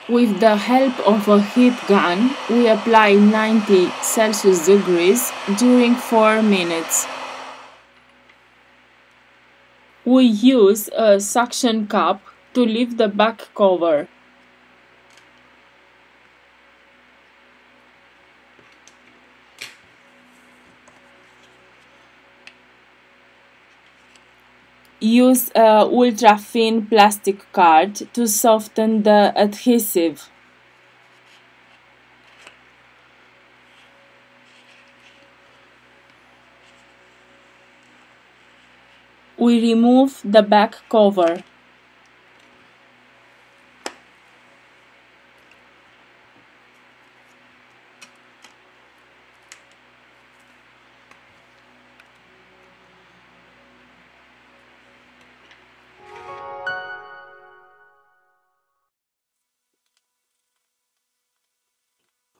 With the help of a heat gun, we apply 90 Celsius degrees during 4 minutes. We use a suction cup to lift the back cover. Use a ultra-thin plastic card to soften the adhesive. We remove the back cover.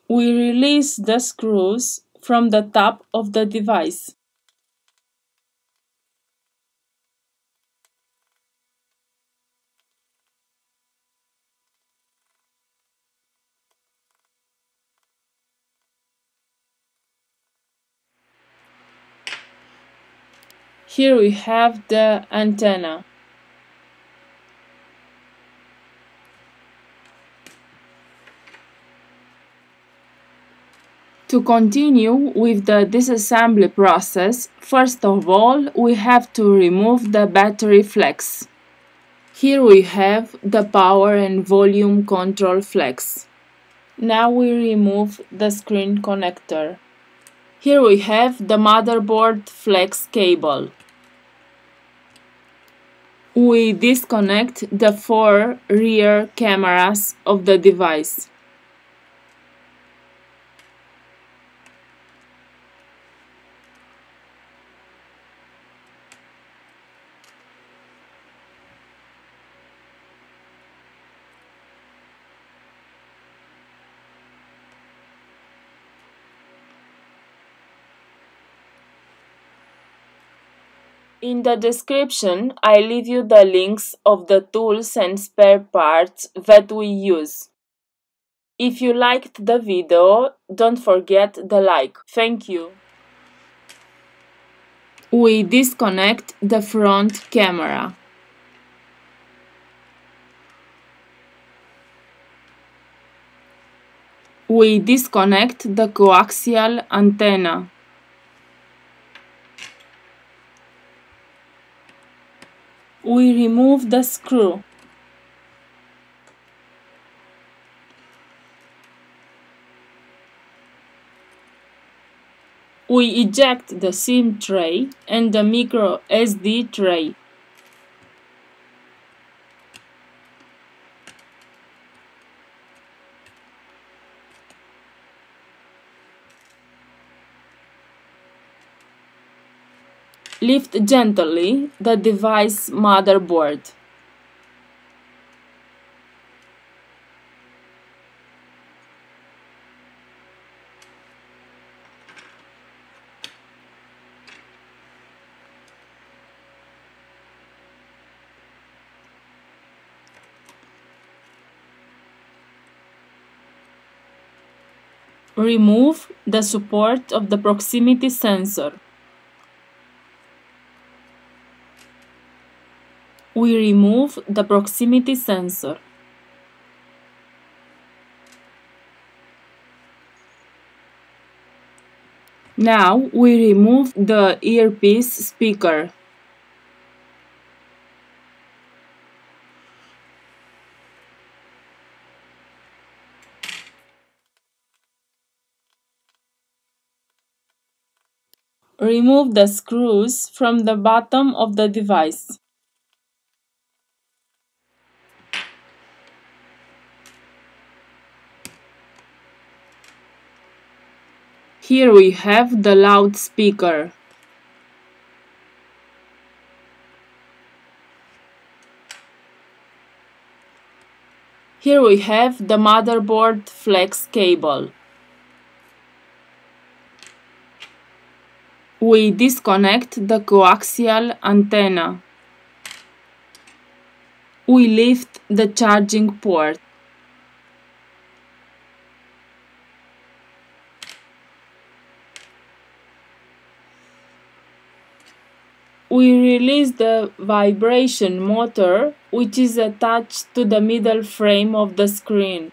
We release the screws from the top of the device. Here we have the antenna. To continue with the disassembly process, first of all, we have to remove the battery flex. Here we have the power and volume control flex. Now we remove the screen connector. Here we have the motherboard flex cable. We disconnect the 4 rear cameras of the device. In the description, I leave you the links of the tools and spare parts that we use. If you liked the video, don't forget the like. Thank you. We disconnect the front camera. We disconnect the coaxial antenna. We remove the screw. We eject the SIM tray and the micro SD tray. Lift gently the device motherboard. Remove the support of the proximity sensor. We remove the proximity sensor. Now we remove the earpiece speaker. Remove the screws from the bottom of the device. Here we have the loudspeaker. Here we have the motherboard flex cable. We disconnect the coaxial antenna. We lift the charging port. We release the vibration motor, which is attached to the middle frame of the screen.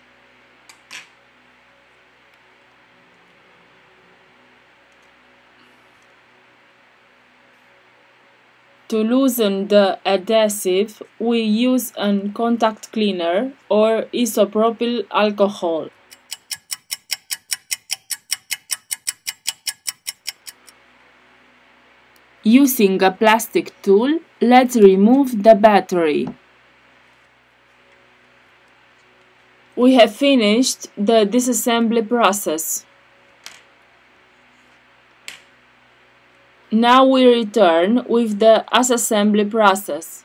To loosen the adhesive, we use a contact cleaner or isopropyl alcohol. Using a plastic tool, let's remove the battery. We have finished the disassembly process. Now we return with the assembly process.